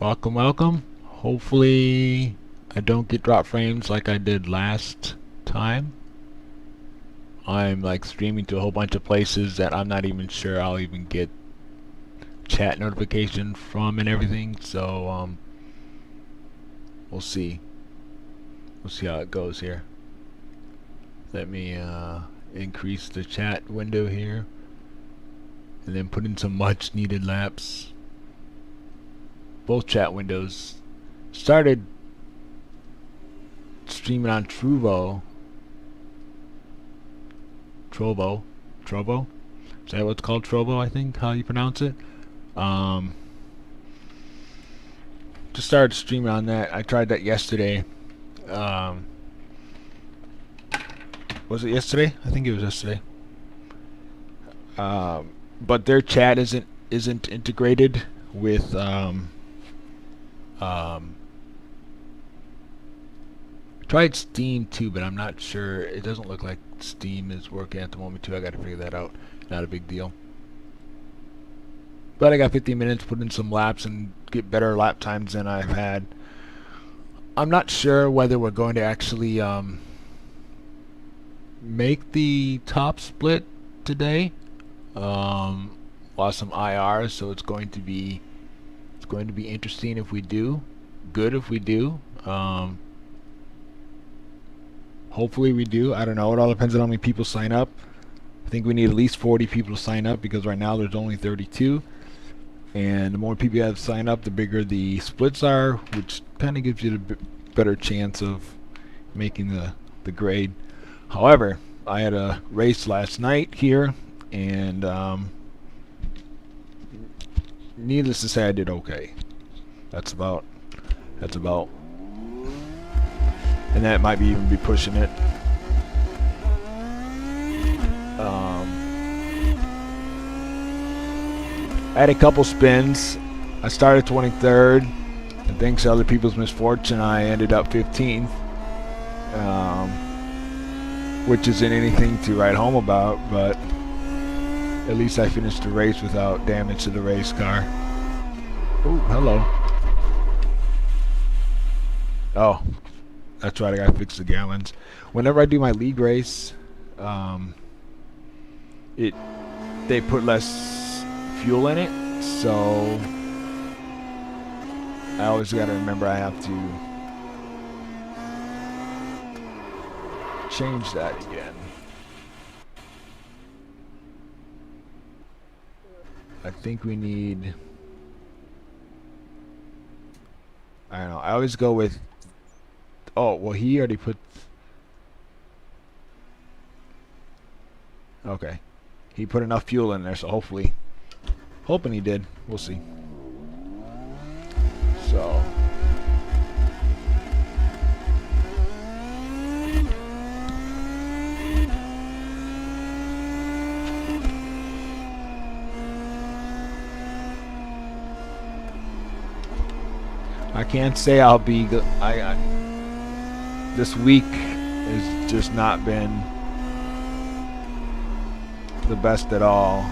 Welcome, welcome. Hopefully I don't get drop frames like I did last time. I'm like streaming to a whole bunch of places that I'm not even sure I'll even get chat notification from and everything, so we'll see. We'll see how it goes here. Let me increase the chat window here and then put in some much needed laps. Both chat windows. Started streaming on Trovo. Is that what it's called? Trovo, I think, how you pronounce it. Just started streaming on that. I tried that yesterday. Was it yesterday? I think it was yesterday. But their chat isn't integrated with tried Steam too, but I'm not sure. It doesn't look like Steam is working at the moment too. I got to figure that out. Not a big deal. But I got 15 minutes, put in some laps, and get better lap times than I've had. I'm not sure whether we're going to actually make the top split today. Lost some IR, so it's going to be interesting if we do. Good if we do. Hopefully we do. I don't know. It all depends on how many people sign up. I think we need at least 40 people to sign up because right now there's only 32. And the more people you have to sign up, the bigger the splits are, which kind of gives you the better chance of making the grade. However, I had a race last night here, and needless to say, I did okay. That's about. And that might even be pushing it. I had a couple spins. I started 23rd, and thanks to other people's misfortune, I ended up 15th, which isn't anything to write home about, but at least I finished the race without damage to the race car. Oh, hello. Oh, that's right, I gotta fix the gallons. Whenever I do my league race, they put less fuel in it, so I always gotta remember I have to change that again. I think we need, I don't know, I always go with, oh, well, he already put, okay, he put enough fuel in there, so hopefully, hoping he did, we'll see. So I can't say I'll be good. This week has just not been the best at all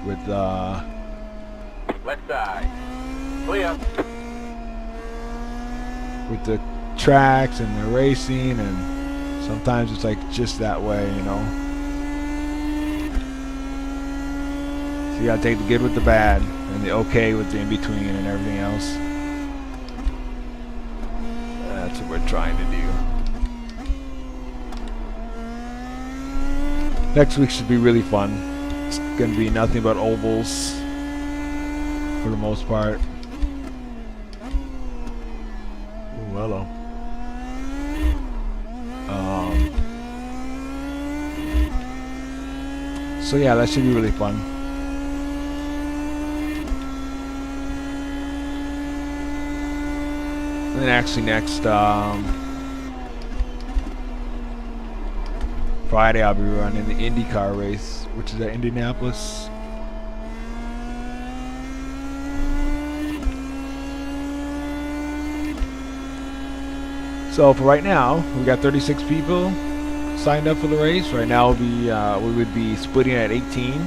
with left side clear with the tracks and the racing, and sometimes it's like just that way, you know. So you gotta take the good with the bad and the okay with the in-between and everything else. That's what we're trying to do. Next week should be really fun. It's going to be nothing but ovals for the most part. Ooh, hello. So yeah, that should be really fun. And then actually next Friday I'll be running the Indy race, which is at Indianapolis. So for right now, we got 36 people signed up for the race. Right now we would be splitting at 18,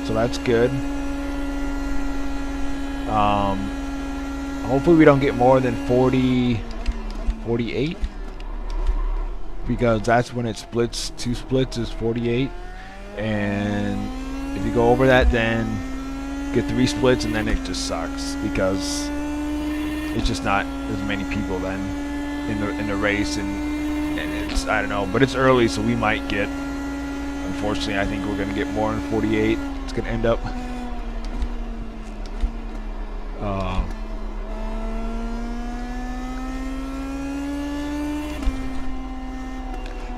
so that's good. Hopefully we don't get more than 40, 48. Because that's when it splits. 2 splits is 48. And if you go over that, then get 3 splits, and then it just sucks because it's just not as many people then in the race, and it's, I don't know, but it's early, so we might get, unfortunately, I think we're gonna get more than 48. It's gonna end up.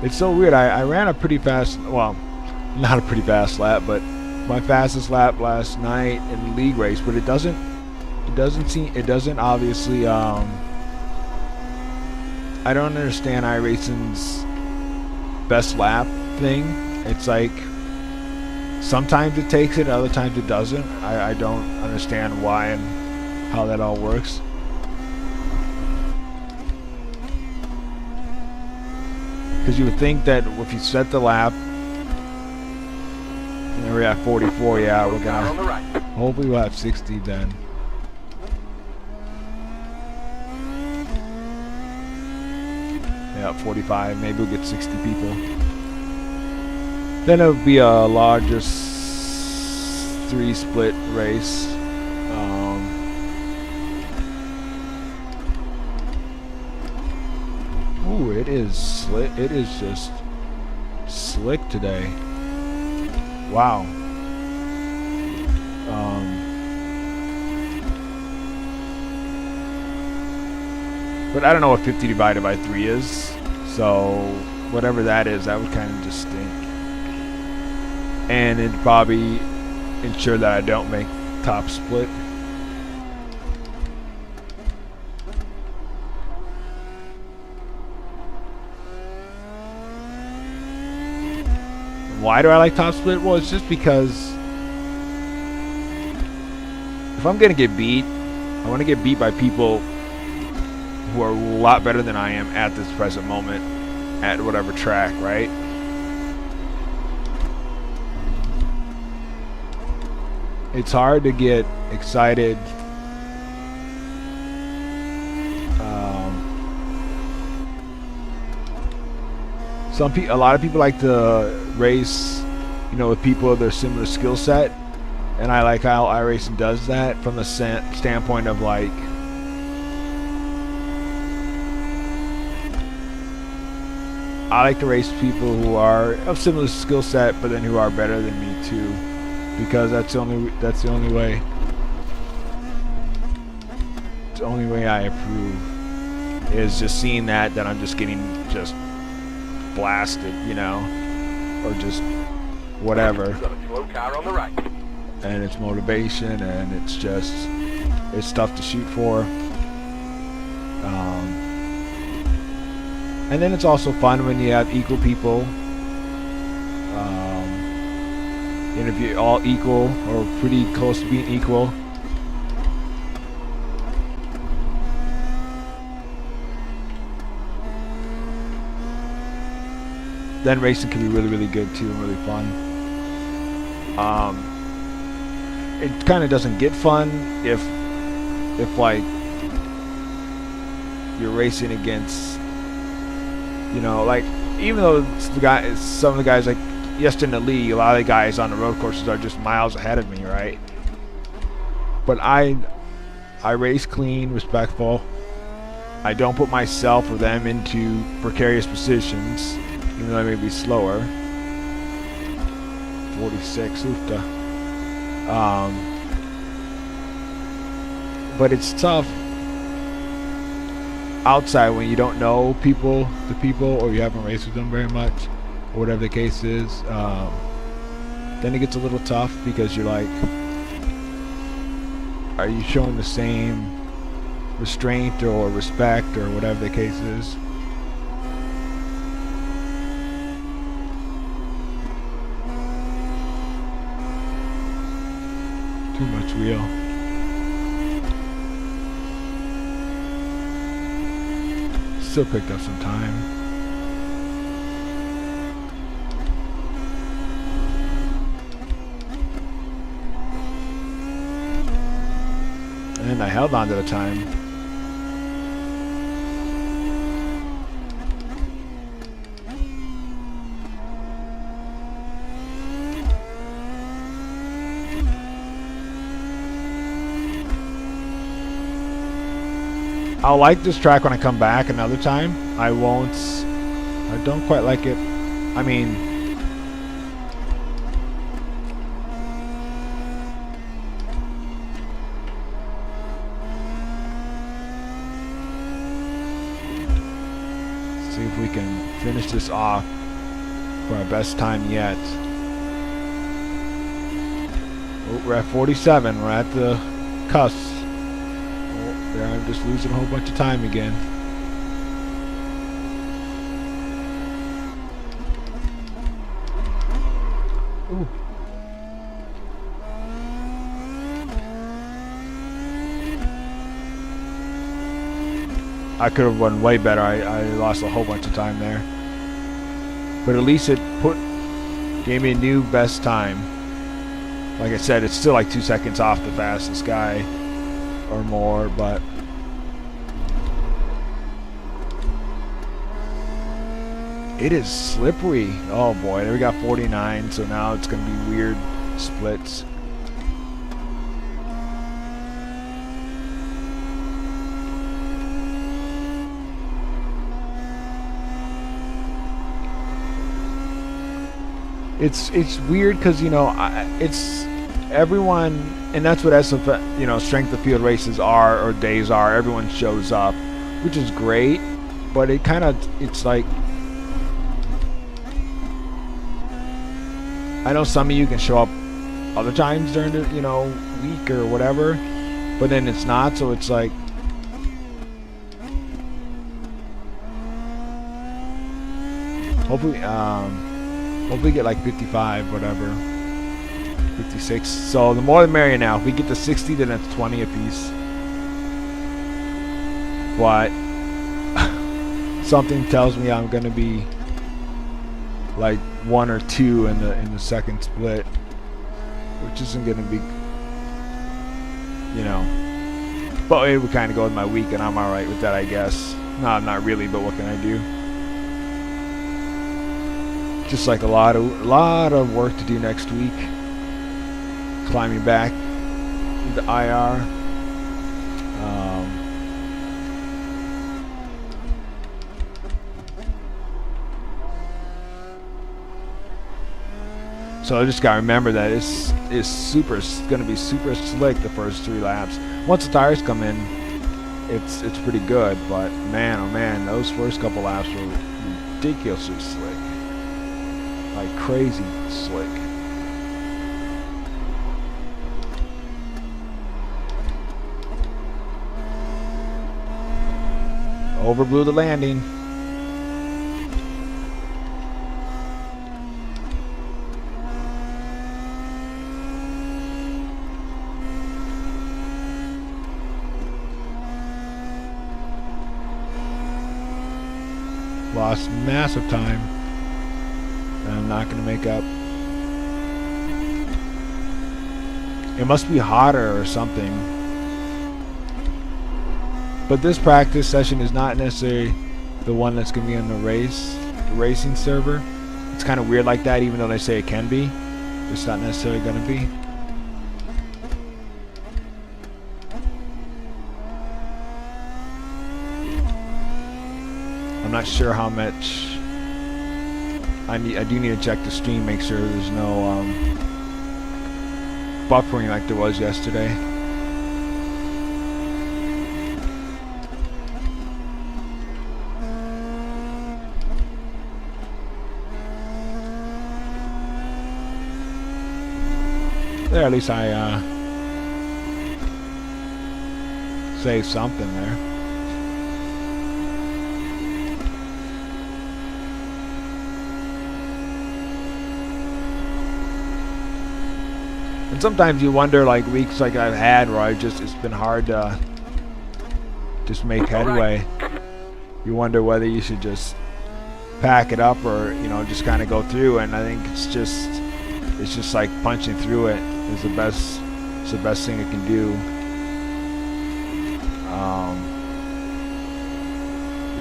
It's so weird. I ran a pretty fast, well, not a pretty fast lap, but my fastest lap last night in the league race, but it doesn't obviously, I don't understand iRacing's best lap thing. It's like sometimes it takes it, other times it doesn't. I don't understand why and how that all works. Because you would think that if you set the lap, and we're at 44, yeah, we're gonna, hopefully we'll have 60 then. Yeah, 45, maybe we'll get 60 people. Then it'll be a larger 3-split race. Ooh, it is slick. It is just slick today. Wow. But I don't know what 50 divided by 3 is. So whatever that is, that would kind of just stink. And it'd probably ensure that I don't make top split. Why do I like top split? Well, it's just because if I'm gonna get beat, I want to get beat by people who are a lot better than I am at this present moment at whatever track, right? It's hard to get excited a lot of people like to race, you know, with people of their similar skill set, and I like how iRacing does that from the standpoint of like, I like to race people who are of similar skill set, but then who are better than me too, because that's the only way. It's the only way I approve is just seeing that I'm just getting just blasted, you know, or just whatever. And it's motivation, and it's just, it's stuff to shoot for. And then it's also fun when you have equal people. And if you're all equal or pretty close to being equal, then racing can be really, really good too, and really fun. It kind of doesn't get fun if like you're racing against, you know, like, even though it's some of the guys, like yesterday in the league, a lot of the guys on the road courses are just miles ahead of me, right? But I race clean, respectful. I don't put myself or them into precarious positions, even though I may be slower. 46, oofta. But it's tough outside when you don't know the people, or you haven't raced with them very much, or whatever the case is. Then it gets a little tough because you're like, are you showing the same restraint or respect or whatever the case is? Too much wheel. Still picked up some time. And I held on to the time. I'll like this track when I come back another time. I won't. I don't quite like it. I mean, see if we can finish this off for our best time yet. Oh, we're at 47. We're at the cusp. Oh, there, I'm just losing a whole bunch of time again. Ooh. I could have run way better. I lost a whole bunch of time there. But at least it gave me a new best time. Like I said, it's still like 2 seconds off the fastest guy or more, but it is slippery. Oh boy, there we got 49, so now it's going to be weird splits. It's weird because, you know, it's everyone, and that's what SOF, you know, strength of field races are, or days are. Everyone shows up, which is great, but it kind of, it's like, I know some of you can show up other times during the, you know, week or whatever, but then it's not, so it's like, hopefully get like 55, whatever, 56. So the more the merrier now. If we get to 60, then that's 20 apiece. But something tells me I'm gonna be like 1 or 2 in the second split, which isn't gonna be, you know. But it would kind of go with my week, and I'm all right with that, I guess. No, I'm not really, but what can I do? Just like a lot of work to do next week. Climbing back the IR. So I just gotta remember that it's going to be super slick the first 3 laps. Once the tires come in, it's pretty good. But man, oh man, those first couple laps were ridiculously slick. Like crazy slick. Overblew the landing. Lost massive time. I'm not going to make up. It must be hotter or something. But this practice session is not necessarily the one that's going to be on the racing server. It's kind of weird like that, even though they say it can be. It's not necessarily going to be. I'm not sure how much. I do need to check the stream, make sure there's no buffering like there was yesterday. There, at least I saved something there. And sometimes you wonder, like weeks like I've had where it's been hard to just make headway. You wonder whether you should just pack it up or, you know, just kind of go through. And I think it's just like punching through it is the best thing it can do.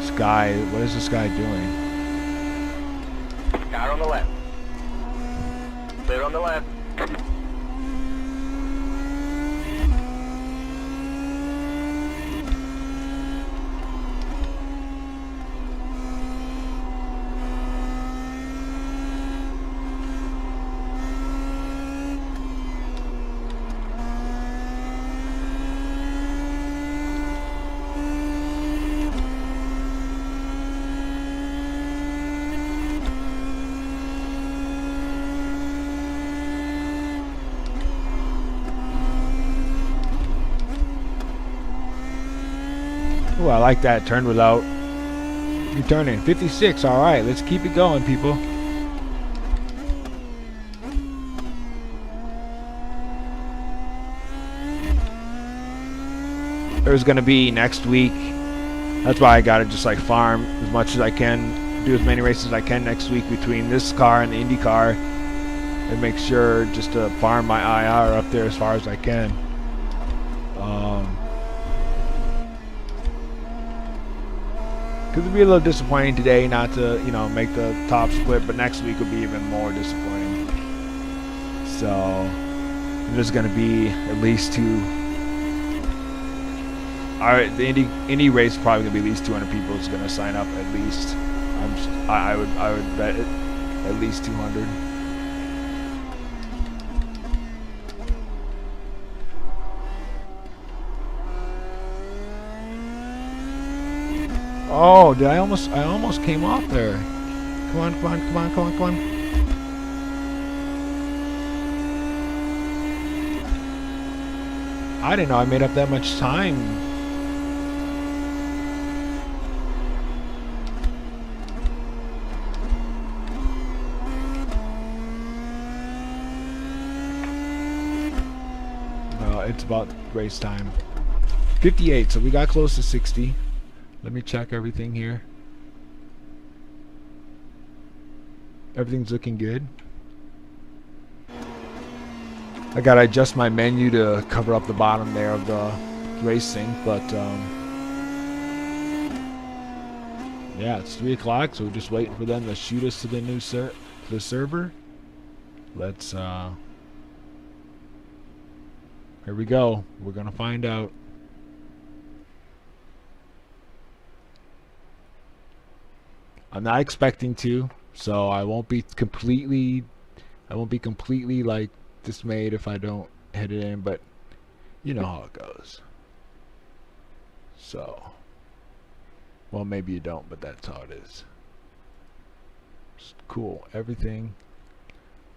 This guy, what is this guy doing? Car on the left. Clear on the left. Oh, I like that. Turn without returning. 56. All right, let's keep it going, people. There's going to be next week. That's why I got to just like farm as much as I can, do as many races as I can next week between this car and the Indy car, and make sure just to farm my IR up there as far as I can. Because it'd be a little disappointing today not to, you know, make the top split, but next week will be even more disappointing. So there's going to be at least two. The Indy race is probably going to be at least 200 people is going to sign up at least. I would bet it at least 200. Oh, I almost came off there. Come on, come on, come on, come on, come on. I didn't know I made up that much time. No, it's about race time. 58, so we got close to 60. Let me check everything here. Everything's looking good. I gotta adjust my menu to cover up the bottom there of the racing, but yeah, it's 3 o'clock, so we're just waiting for them to shoot us to the new server. Let's here we go. We're gonna find out. I'm not expecting to, so I won't be completely like dismayed if I don't hit it in, but you know how it goes. So, well, maybe you don't, but that's how it is. It's cool. Everything.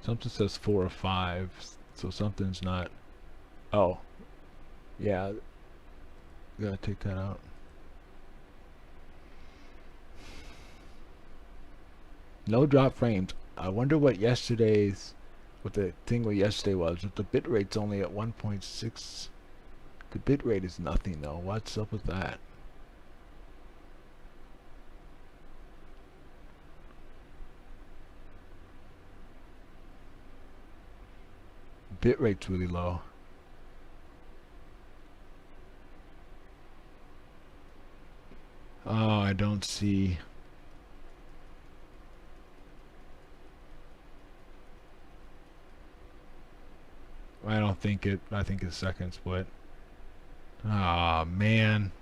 Something says 4 or 5, so something's not. Oh, yeah. Gotta take that out. No drop frames. I wonder what the thing with yesterday was. If the bit rate's only at 1.6, the bit rate is nothing though. What's up with that? Bit rate's really low. Oh, I don't see. I don't think it. I think it's second split. Ah, man.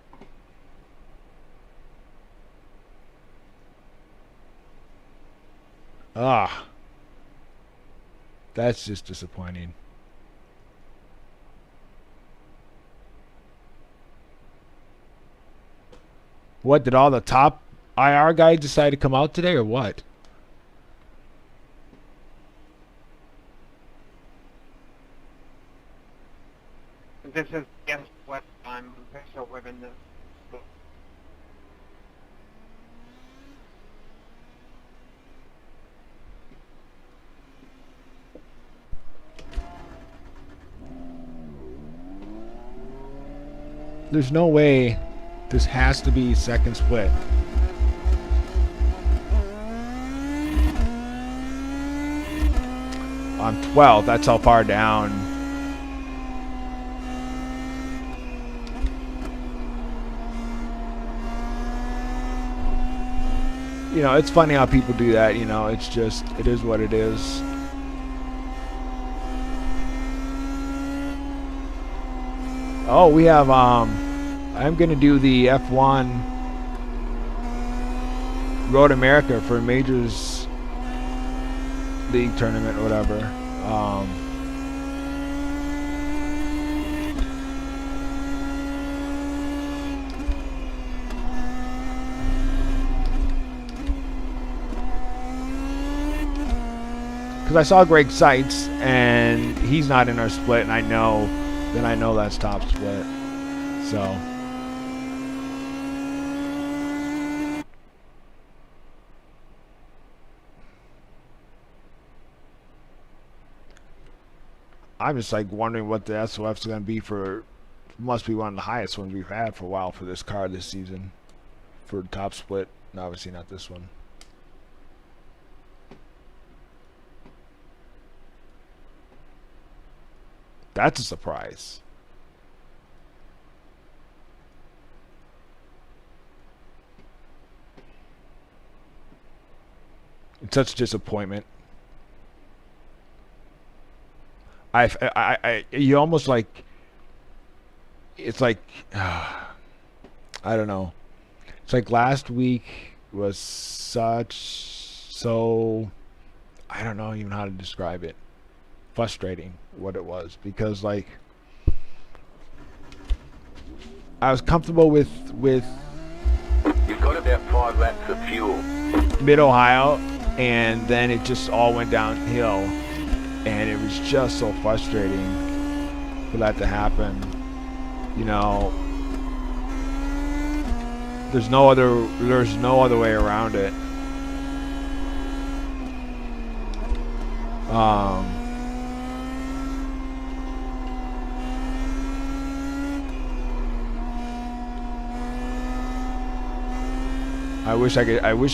Ah. That's just disappointing. What, did all the top IR guys decide to come out today or what? This is guess what time, so we're in the. There's no way this has to be second split. On 12, that's how far down. You know, it's funny how people do that, you know, it's just, it is what it is. Oh, we have, I'm going to do the F1 Road America for Majors League tournament or whatever. Because I saw Greg Seitz and he's not in our split, and I know that's top split. So I'm just like wondering what the SOF is going to be for. Must be one of the highest ones we've had for a while for this car this season, for the top split. And obviously not this one. That's a surprise. It's such a disappointment. You almost like, it's like, I don't know. It's like last week was so, I don't know even how to describe it. Frustrating what it was, because like I was comfortable with You've got about 5 laps of fuel. Mid-Ohio, and then it just all went downhill, and it was just so frustrating for that to happen. You know, there's no other way around it. I wish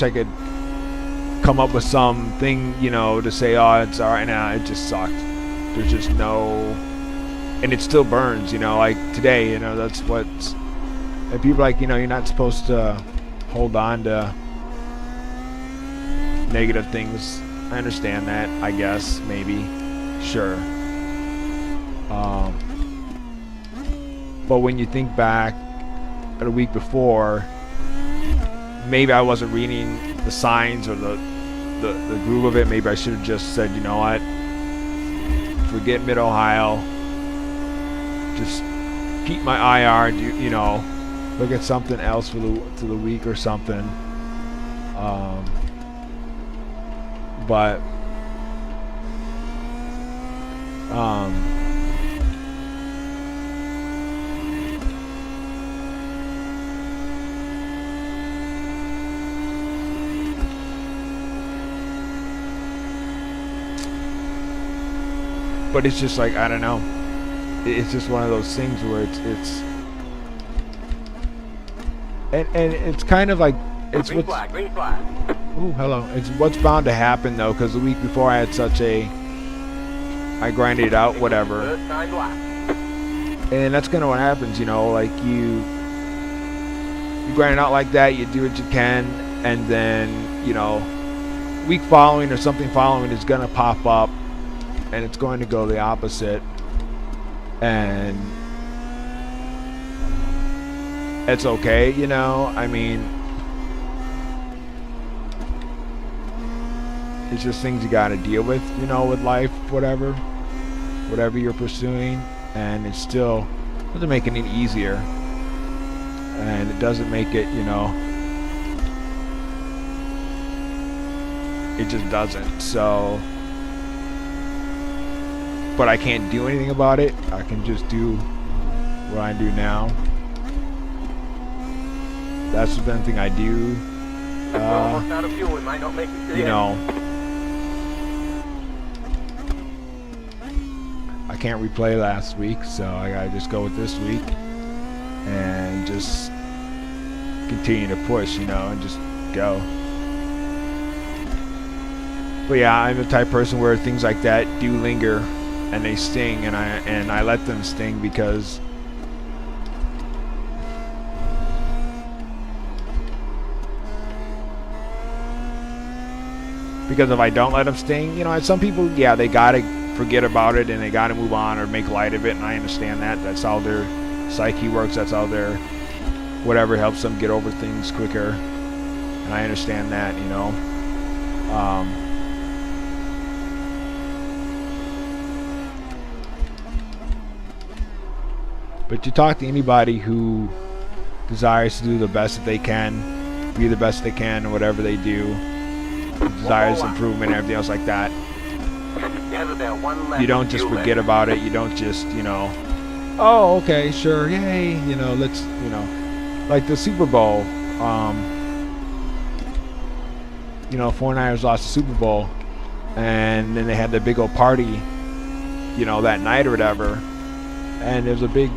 I could come up with something, you know, to say, oh, it's all right now. It just sucked. There's just no, and it still burns, you know, like today, you know, that's what's, and people are like, you know, you're not supposed to hold on to negative things. I understand that, I guess, maybe, sure. But when you think back at a week before, maybe I wasn't reading the signs or the groove of it. Maybe I should have just said, you know what, forget Mid-Ohio, just keep my IR and you know, look at something else for the week or something. But it's just like, I don't know. It's just one of those things where it's and it's kind of like, it's Green flag, green flag. Ooh, hello. It's what's bound to happen though, because the week before I had I grinded it out, whatever. Third time lap. And that's kind of what happens, you know, like you grind it out like that, you do what you can, and then, you know, week following or something following is going to pop up, and it's going to go the opposite, and it's okay, you know, I mean, it's just things you got to deal with, you know, with life, whatever you're pursuing, and it still doesn't make it any easier, and it doesn't make it, you know, it just doesn't. So, but I can't do anything about it. I can just do what I do now. That's the thing I do. We're almost out of fuel. We might not make it to the You know, end. I can't replay last week, so I gotta just go with this week and just continue to push, you know, and just go. But yeah, I'm the type of person where things like that do linger and they sting, and I let them sting because if I don't let them sting, you know, some people, yeah, they gotta forget about it and they gotta move on or make light of it, and I understand that. That's how their psyche works. That's how their whatever helps them get over things quicker, and I understand that, you know. But you talk to anybody who desires to do the best that they can, be the best they can in whatever they do, desires improvement and everything else like that. You don't just forget about it. You don't just, you know, oh, okay, sure, yay, you know, let's, you know, like the Super Bowl, you know, 49ers lost the Super Bowl, and then they had the big old party, you you know, that night or whatever. And there's a big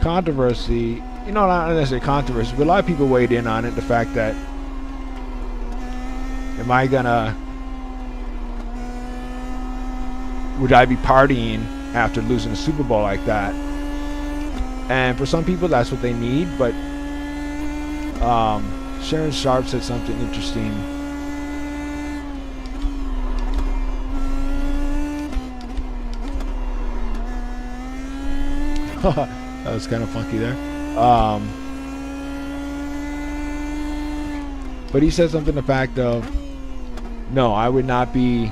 controversy, you know, not necessarily controversy, but a lot of people weighed in on it. The fact that, would I be partying after losing a Super Bowl like that? And for some people, that's what they need. But Sharon Sharp said something interesting. That was kind of funky there. But he said something to the fact of, no, I would not be,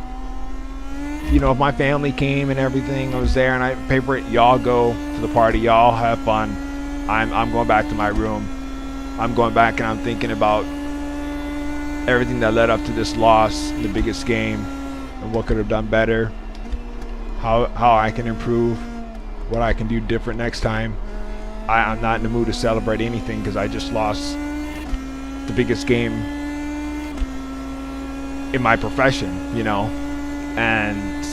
you know, if my family came and everything, I was there and I pay for it, y'all go to the party, y'all have fun. I'm going back to my room. I'm going back and I'm thinking about everything that led up to this loss, the biggest game, and what could have done better, how I can improve, what I can do different next time. I'm not in the mood to celebrate anything because I just lost the biggest game in my profession, you know. And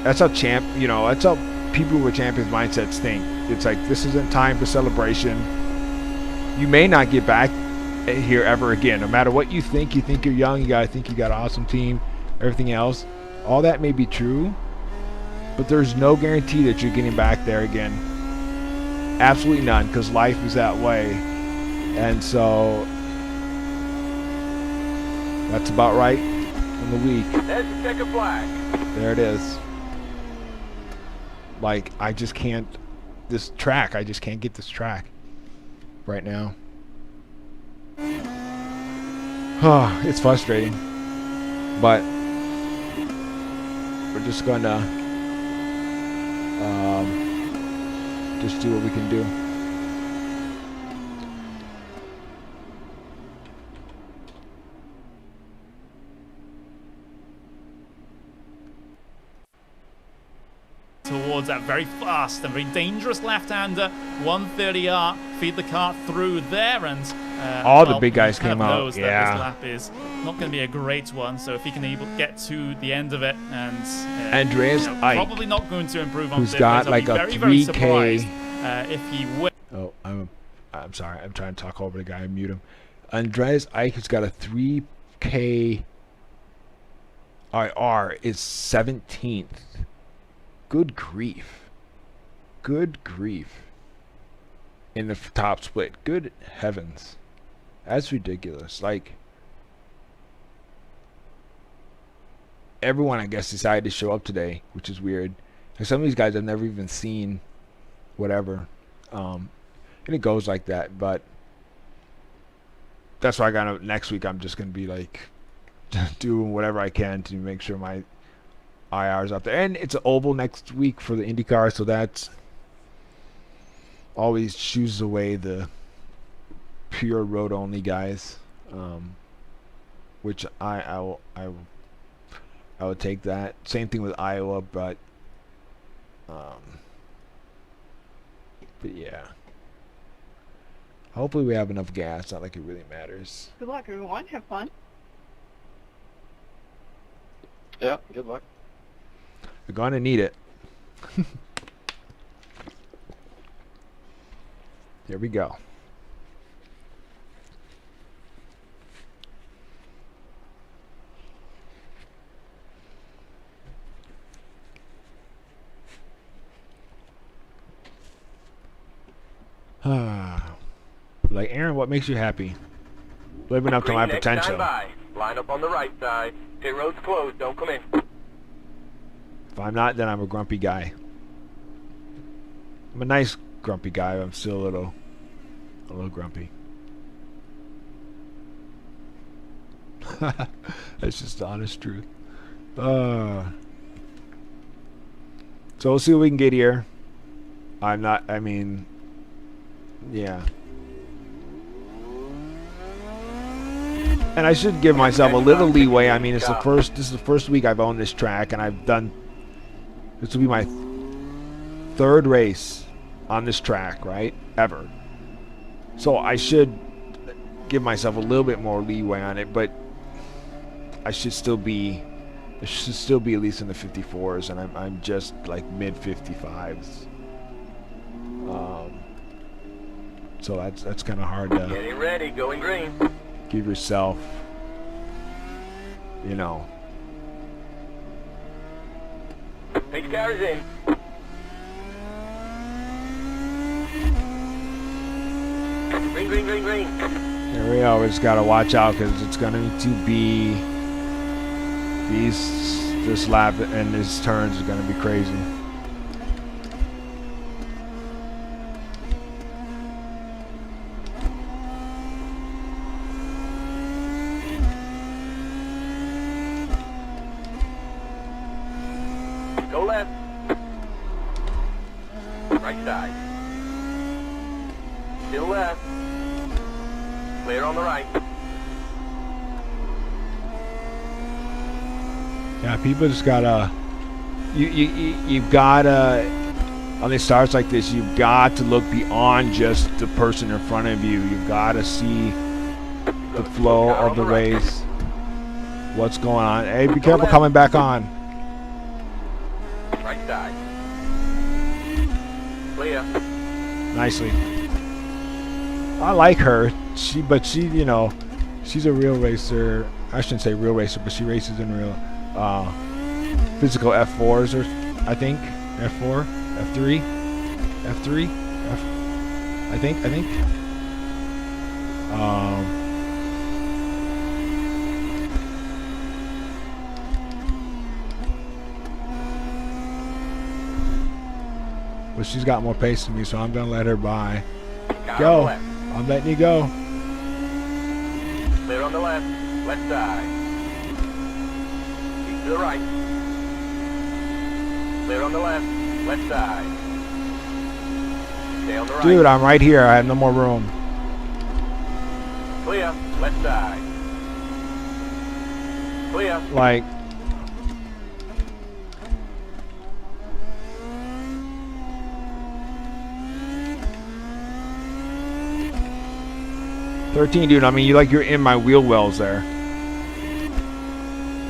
that's how that's how people with champions mindsets think. It's like, this isn't time for celebration. You may not get back here ever again. No matter what you think you're young, you gotta think you got an awesome team, everything else. All that may be true, but there's no guarantee that you're getting back there again. Absolutely none, because life is that way. And so that's about right in the week. There's the checkered flag. There it is. Like, I just can't get this track right now. It's frustrating, but we're just gonna just do what we can do. Towards that very fast and very dangerous left-hander, 130R, feed the car through there, and all the big guys came out. Knows that this lap is not going to be a great one, so if he can get to the end of it, and Andreas Ike, probably not going to improve on who's got like a 3K. If he wins. Oh, I'm sorry. I'm trying to talk over the guy. I mute him. Andreas Ike has got a 3K IR is 17th. Good grief. Good grief. In the top split. Good heavens. That's ridiculous. Like, everyone, I guess, decided to show up today, which is weird. Like, some of these guys I've never even seen, whatever. And it goes like that, but that's why next week I'm just going to be like doing whatever I can to make sure my IR's out there. And it's an oval next week for the IndyCar, so that's always chooses away the pure road only guys, which I would take that. Same thing with Iowa, but yeah, hopefully we have enough gas. Not like it really matters. Good luck, everyone. Have fun. Yeah, good luck. We're gonna need it. There we go. Like, Aaron, what makes you happy? Living up to my potential. Line up on the right side. Pit road's closed. Don't come in. If I'm not, then I'm a grumpy guy. I'm a nice grumpy guy, but I'm still a little grumpy. That's just the honest truth. So we'll see what we can get here. Yeah. And I should give myself a little leeway. I mean, this is the first week I've owned this track, and this will be my third race on this track, right? Ever. So I should give myself a little bit more leeway on it, but I should still be It should still be at least in the 54s, and I'm just like mid 55s. So that's kind of hard to Getting ready, going green. give yourself, you know. Pace car is in. Green, green, green, green. Here we always got to watch out because it's going to be this lap and his turns are going to be crazy. Go left. Right side. Still left. Clear on the right. Yeah, people just gotta. You've gotta. On these starts like this, you've got to look beyond just the person in front of you. You've got to see the flow of the race. What's going on? Hey, be careful coming back on. Right side. Clear. Nicely. I like her. But she, you know, she's a real racer. I shouldn't say real racer, but she races in real physical F4s, or I think F4, F3, F3, I think. But she's got more pace than me, so I'm gonna let her by. Go. I'm letting you go. Clear on the left. Left side. Keep to the right. Clear on the left. Left side. Stay on the right. Dude, I'm right here. I have no more room. Clear. Left side. Clear. Like, $13, dude. I mean, you're in my wheel wells there.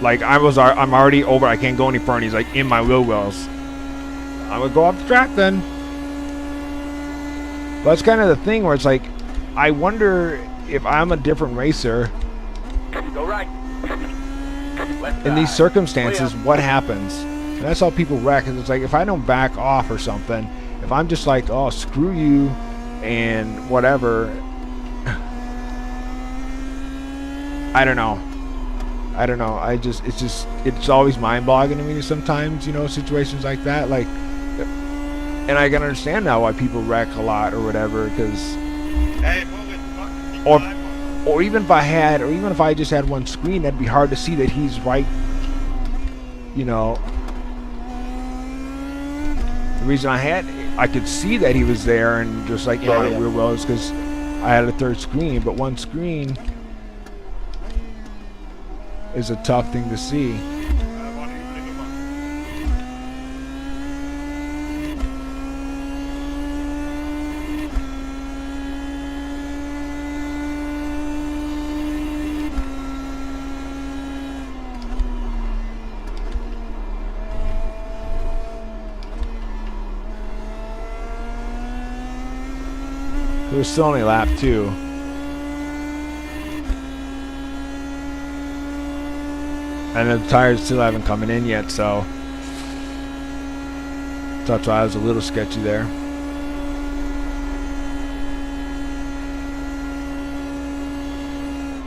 Like I'm already over. I can't go any further. He's like in my wheel wells. I'm gonna go off the track then. But that's kind of the thing where it's like, I wonder if I'm a different racer. Go right. Left In these side. circumstances, Clear. what happens? And that's how people wreck. It's like, if I don't back off or something, if I'm just like, oh, screw you and whatever, I don't know. It's always mind-boggling to me sometimes, you know, situations like that. Like, and I can understand now why people wreck a lot or whatever, because, Hey, move it. or even if I just had one screen, that'd be hard to see that he's right. You know, the reason I could see that he was there and just like real well is because I had a third screen, but one screen is a tough thing to see. It was still only lap 2. And the tires still haven't coming in yet, so that's why I was a little sketchy there.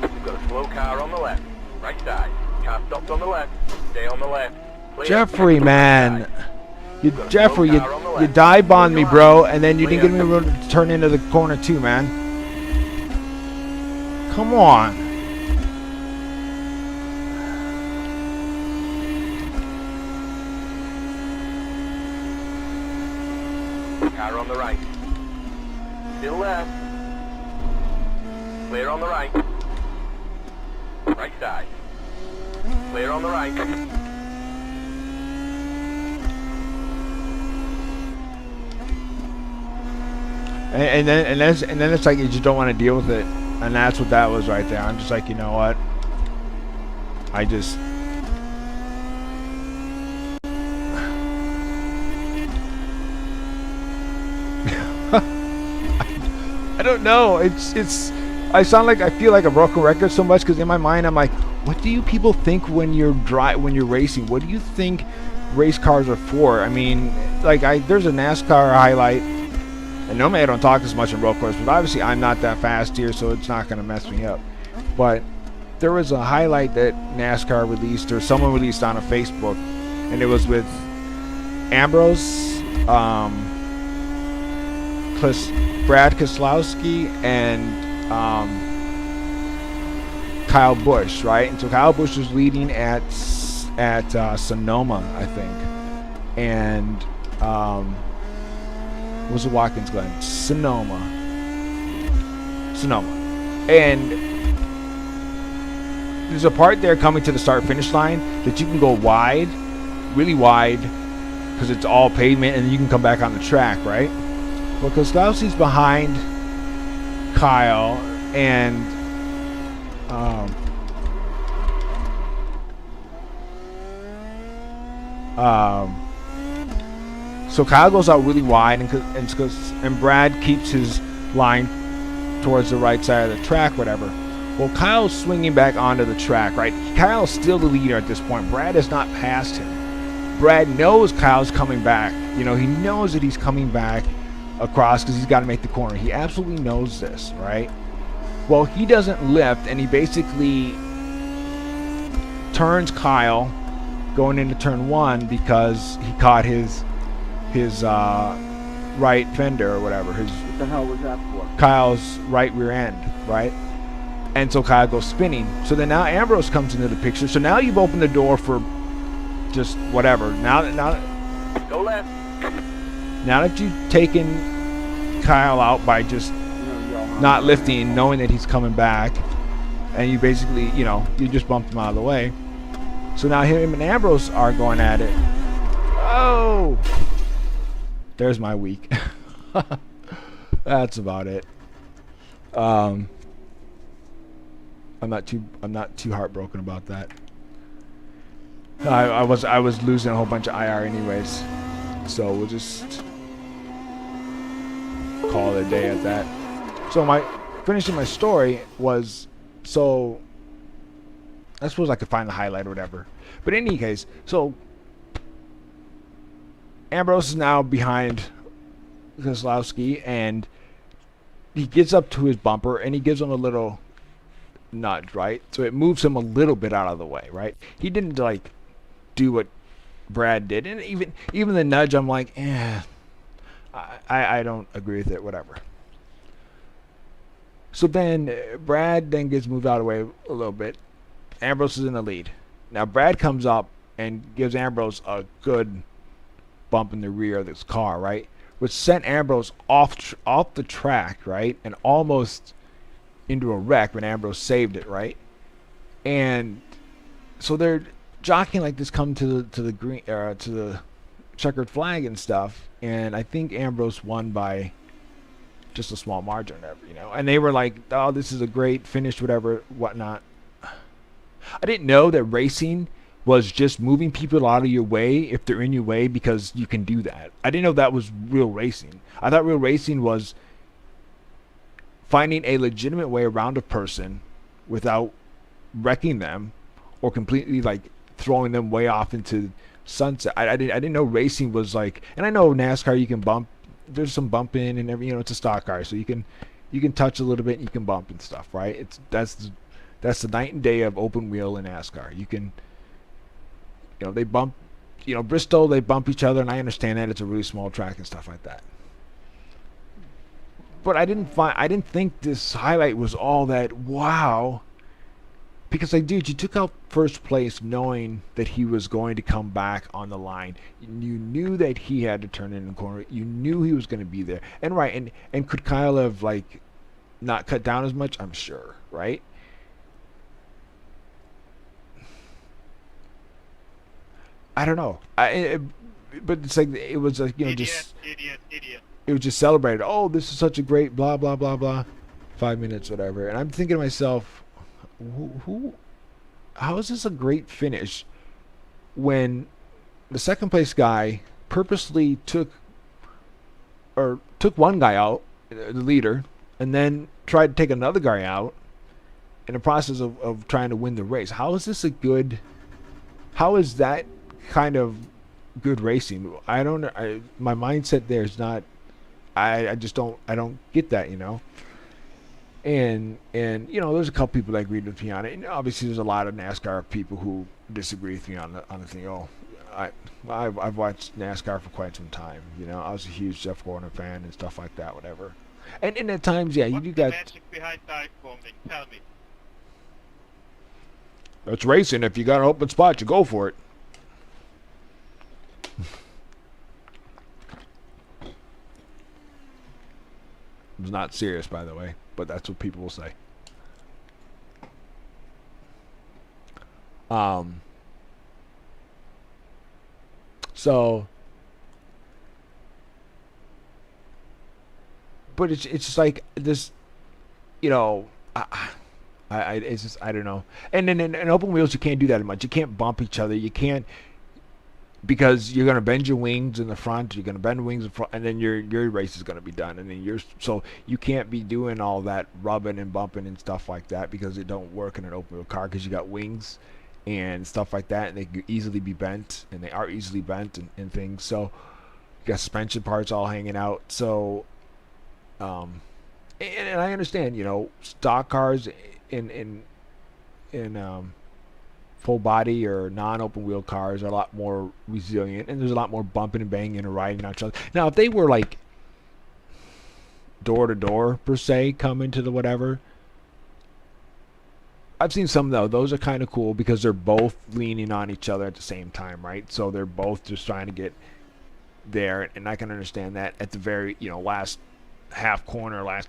You've got a slow car on the left. Right side. Car stopped on the left. Stay on the left. Clear. Jeffrey, man. Jeffrey, slow car on the you left. dive bombed me, bro, and then you Clear. didn't give me room to turn into the corner too, man. Come on. Car on the right. Still left. Clear on the right. Right side. Clear on the right. And then it's like you just don't want to deal with it, and that's what that was right there. I'm just like, you know what? I don't know. I feel like a broken record so much because in my mind I'm like, what do you people think when you're racing? What do you think race cars are for? I mean, like there's a NASCAR highlight, and normally I don't talk as much in road course, but obviously I'm not that fast here, so it's not gonna mess me up. But there was a highlight that NASCAR released or someone released on a Facebook, and it was with Ambrose, Brad Keselowski, and Kyle Busch, right? And so Kyle Busch was leading at Sonoma, I think, and what was the Watkins Glen? Sonoma, and there's a part there coming to the start-finish line that you can go wide, really wide, because it's all pavement, and you can come back on the track, right? Well, Keselowski's behind Kyle, and so Kyle goes out really wide, and Brad keeps his line towards the right side of the track, whatever. Well, Kyle's swinging back onto the track, right? Kyle's still the leader at this point. Brad has not passed him. Brad knows Kyle's coming back. You know, he knows that he's coming back across because he's got to make the corner. He absolutely knows this, right? Well, he doesn't lift, and he basically turns Kyle going into turn one because he caught his right fender or whatever. What the hell was that for? Kyle's right rear end, right? And so Kyle goes spinning. So then now Ambrose comes into the picture. So now you've opened the door for just whatever. Now Go left. Now that you've taken Kyle out by just not lifting, knowing that he's coming back, and you basically, you just bumped him out of the way. So now him and Ambrose are going at it. Oh! There's my week. That's about it. I'm not too heartbroken about that. I was losing a whole bunch of IR anyways, so we'll just call it a day at that. So finishing my story was, so I suppose I could find the highlight or whatever. But in any case, so Ambrose is now behind Keselowski, and he gets up to his bumper and he gives him a little nudge, right? So it moves him a little bit out of the way, right? He didn't like do what Brad did, and even the nudge, I'm like, I don't agree with it, whatever. So then Brad then gets moved out of the way a little bit. Ambrose is in the lead. Now Brad comes up and gives Ambrose a good bump in the rear of this car, right? Which sent Ambrose off the track, right? And almost into a wreck when Ambrose saved it, right? And so they're jockeying like this, come to the green to the checkered flag and stuff, and I think Ambrose won by just a small margin, whatever, and they were like, oh, this is a great finish, whatever, whatnot. I didn't know that racing was just moving people out of your way if they're in your way, because you can do that. I didn't know that was real racing. I thought real racing was finding a legitimate way around a person without wrecking them or completely like throwing them way off into sunset. I didn't know racing was like, and I know NASCAR you can bump, there's some bumping and every, it's a stock car, so you can touch a little bit and you can bump and stuff, right? That's the night and day of open wheel in NASCAR. You can, they bump, Bristol, they bump each other, and I understand that it's a really small track and stuff like that. But I didn't think this highlight was all that wow. Because dude, you took out first place knowing that he was going to come back on the line. You knew that he had to turn in the corner. You knew he was going to be there. And right, and could Kyle have like not cut down as much? I'm sure, right? I don't know. But it's like it was like Idiot. It was just celebrated. Oh, this is such a great blah blah blah blah. 5 minutes, whatever. And I'm thinking to myself, how is this a great finish when the second place guy purposely took or took one guy out, the leader, and then tried to take another guy out in the process of trying to win the race. How is this a good? How is that kind of good racing? I don't know. My mindset there is not. I just don't. I don't get that. You know. And you know, there's a couple people that agreed with me on it. And obviously, there's a lot of NASCAR people who disagree with me on the thing. Oh, I've watched NASCAR for quite some time. You know, I was a huge Jeff Gordon fan and stuff like that. Whatever. And at times, yeah, What's you the got. magic behind dive bombing? Tell me. It's racing. If you got an open spot, you go for it. It's not serious, by the way, but that's what people will say. So, but it's just like this, you know. It's just, I don't know. And then in open wheels, you can't do that much. You can't bump each other. You can't, because you're gonna bend your wings in the front. You're gonna bend wings in front, and then your race is gonna be done. And then so you can't be doing all that rubbing and bumping and stuff like that, because it don't work in an open wheel car, because you got wings and stuff like that, and they can easily be bent, and they are easily bent and things. So you got suspension parts all hanging out. So, and I understand, you know, stock cars in full body or non-open wheel cars are a lot more resilient, and there's a lot more bumping and banging and riding on each other. Now, if they were like door to door per se, coming to the whatever, I've seen some though. Those are kind of cool because they're both leaning on each other at the same time, right? So they're both just trying to get there, and I can understand that at the very, you know, last half corner, last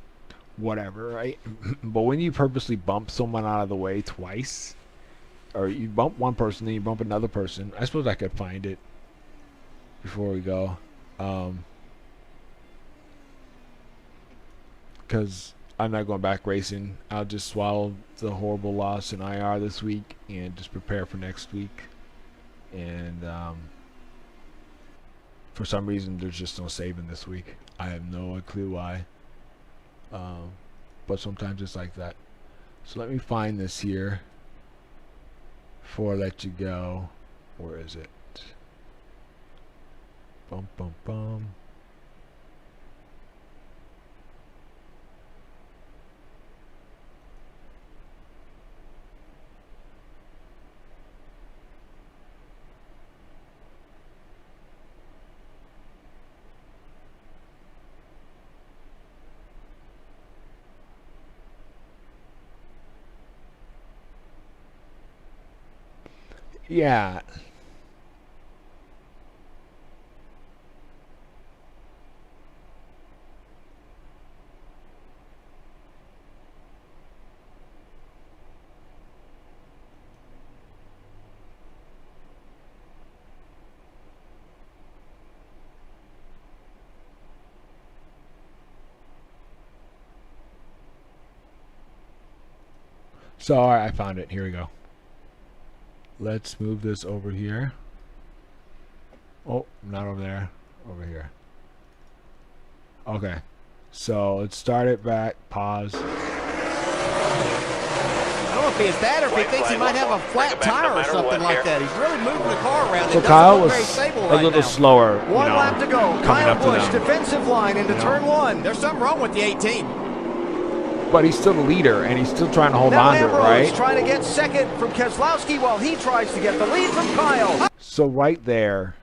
whatever, right? But when you purposely bump someone out of the way twice, or you bump one person, then you bump another person, I suppose I could find it before we go, because I'm not going back racing. I'll just swallow the horrible loss in IR this week and just prepare for next week. And for some reason, there's just no saving this week. I have no clue why. But sometimes it's like that. So let me find this here before I let you go. Where is it? Bum bum bum. Yeah. So, all right, I found it. Here we go. Let's move this over here. Oh, not over there. Over here. Okay. So let's start it back. Pause. I don't know if he is that or if he thinks he might have a flat tire or something like that. He's really moving the car around. So Kyle was a little slower. One lap to go. Kyle Busch, them. defensive line into turn one. There's something wrong with the 18. But he's still the leader, and he's still trying to hold on to it, right? Trying to get second from Keselowski while he tries to get the lead from Kyle. So right there,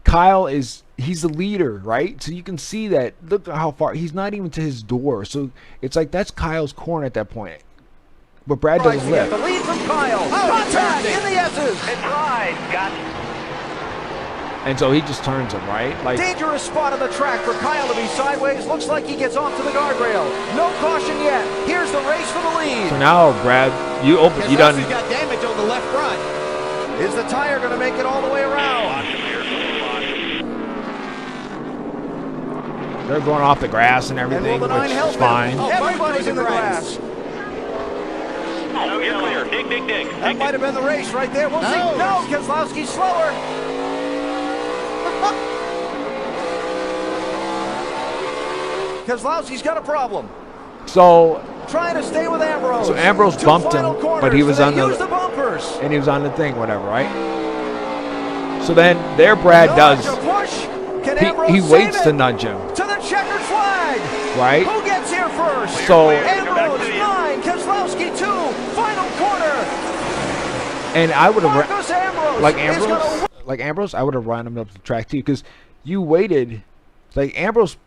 Kyle he's the leader, right? So you can see that. Look at how far he's not even to his door. So it's like that's Kyle's corner at that point. But Brad doesn't lift. The lead from Kyle. Contact in the S's. It's right, got And so he just turns him, right? Like, dangerous spot on the track for Kyle to be sideways. Looks like he gets off to the guardrail. No caution yet. Here's the race for the lead. so now, Brad, you done. He got damage on the left front. Is the tire going to make it all the way around? They're going off the grass and everything, will the which nine help is fine. him? Everybody's in the grass. No, you're clear. Dig. That might have been the race right there. We'll see. No, Keselowski's slower. Keselowski's got a problem. So Trying to stay with Ambrose. So Ambrose Two bumped him, final corners. but he was Do on they the use the bumpers. and he was on the thing, whatever, right? So then there Brad does. Nudge or push. Can Ambrose He save waits it? to nudge him, To the checkered flag. right? Who gets here first? So Ambrose 9, Keselowski 2, final corner. and I would have Marcus Ambrose like is gonna Ambrose, I would have run him up the track too, because you waited. Like Ambrose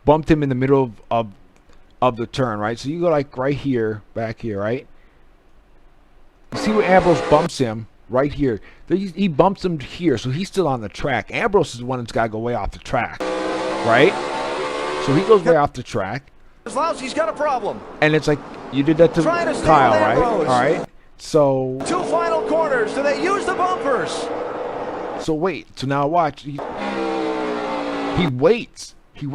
bumped him in the middle of the turn, right? So you go like right here, back here, right? You see where Ambrose bumps him right here. He bumps him here, so he's still on the track. Ambrose is the one that's got to go way off the track, right? So he goes way off the track, Keselowski's got a problem. and it's like you did that to Trying to stay Kyle, with right? Ambrose. All right. So Two final corners. Do they use the bumpers? wait. So now watch. He waits. He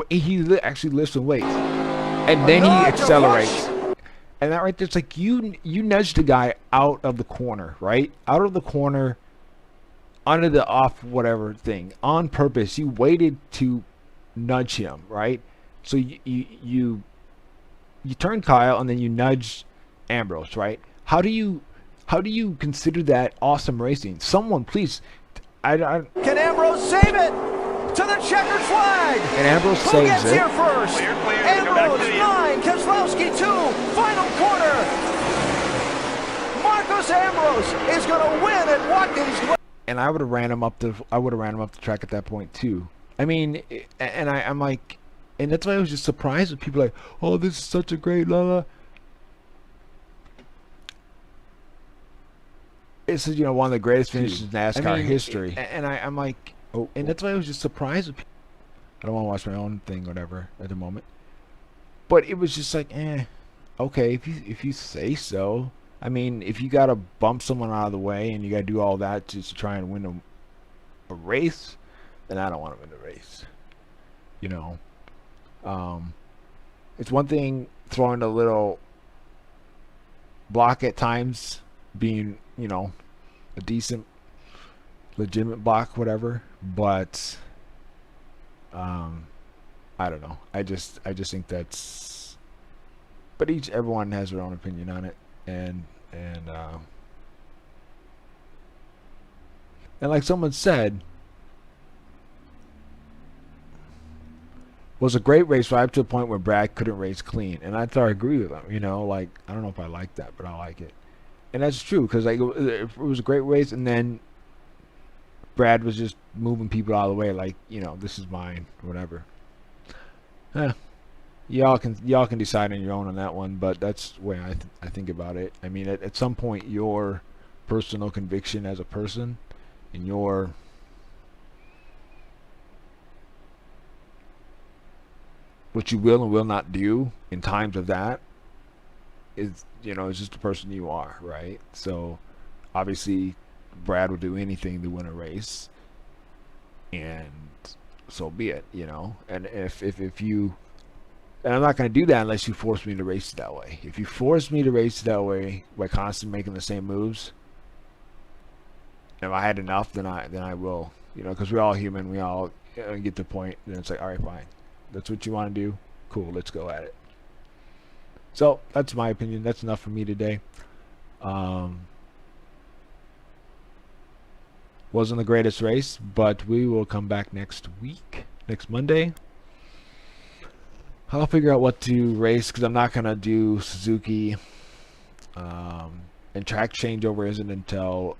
actually lifts and waits, and then he nudge, a accelerates. push. And that right there's like you nudged the guy out of the corner, right? Out of the corner, under the off whatever thing on purpose. You waited to nudge him, right? So you turn Kyle and then you nudge Ambrose, right? How do you consider that awesome racing? Someone please, I Can Ambrose save it? To the checkered flag. and Ambrose Who saves gets it. here first? Clear, clear. Go back Ambrose to the 9, Keselowski 2, final corner. Marcus Ambrose is going to win at Watkins Glen. And I would have ran him up the track at that point too. I mean, and I'm like, and that's why I was just surprised with people like, oh, this is such a great la la. This is one of the greatest finishes in NASCAR history. And I'm like, oh, and that's why I was just surprised with people. I don't want to watch my own thing, whatever, at the moment. But it was just like, okay, if you say so. I mean, if you gotta bump someone out of the way and you gotta do all that just to try and win a race, then I don't want to win the race. It's one thing throwing a little block at times, being a decent, legitimate block, whatever. But I don't know. I just think that's. But everyone has their own opinion on it, and like someone said, was a great race right up to the point where Brad couldn't race clean, and I thought I agree with him. Like I don't know if I like that, but I like it, and that's true because like it was a great race, and then Brad was just moving people out of the way, like this is mine, whatever. Y'all can decide on your own on that one, but that's the way I think about it. I mean, at some point, your personal conviction as a person and your what you will and will not do in times of that is it's just the person you are, right? So obviously Brad would do anything to win a race, and so be it, and if you, and I'm not going to do that unless you force me to race it that way. If you force me to race it that way by constantly making the same moves, if I had enough, then I will, because we're all human. We all get to the point, and it's like, all right, fine, that's what you want to do, cool, let's go at it. So that's my opinion. That's enough for me today. Wasn't the greatest race, but we will come back next Monday. I'll figure out what to race because I'm not gonna do Suzuki, and track changeover isn't until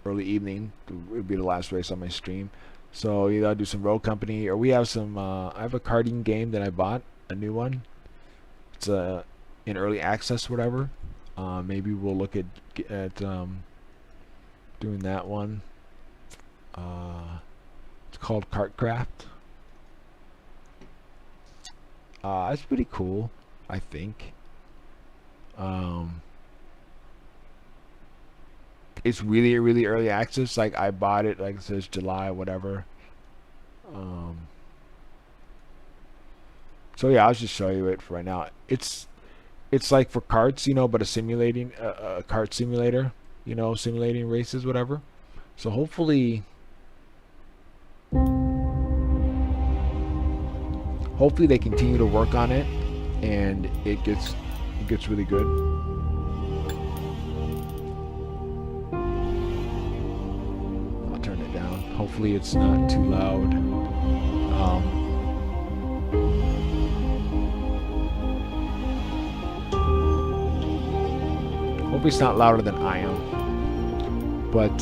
early evening. It'll be the last race on my stream, so either I'll do some road company or we have some. I have a karting game that I bought, a new one. It's in early access, whatever. Maybe we'll look at doing that one. It's called Kartcraft. It's pretty cool, I think. It's really, really early access. Like I bought it, like it says July, whatever. So yeah, I'll just show you it for right now. It's like for karts, but a simulating a kart simulator, simulating races, whatever. So hopefully hopefully they continue to work on it and it gets really good. I'll turn it down. Hopefully it's not too loud. Hopefully it's not louder than I am. But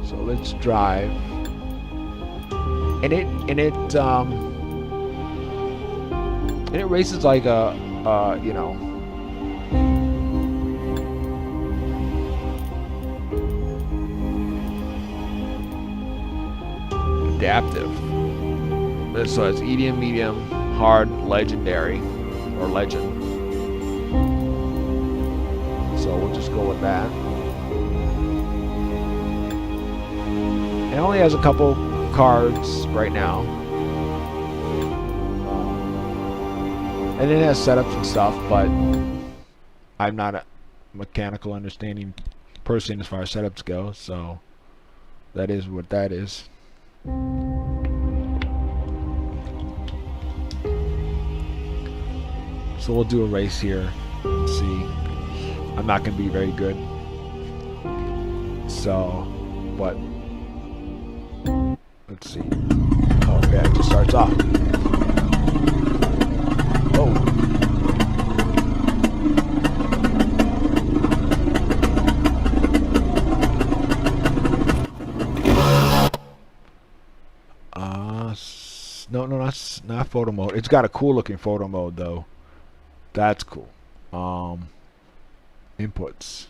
so let's drive. And it races like a you know, adaptive. So it's medium, hard, legendary, or legend. So we'll just go with that. It only has a couple cards right now. And it has setups and stuff, but I'm not a mechanical understanding person as far as setups go, so that is what that is. So we'll do a race here. Let's see. I'm not going to be very good. So, but let's see. Oh, okay, it just starts off. Oh. No, that's not photo mode. It's got a cool looking photo mode though. That's cool. Inputs.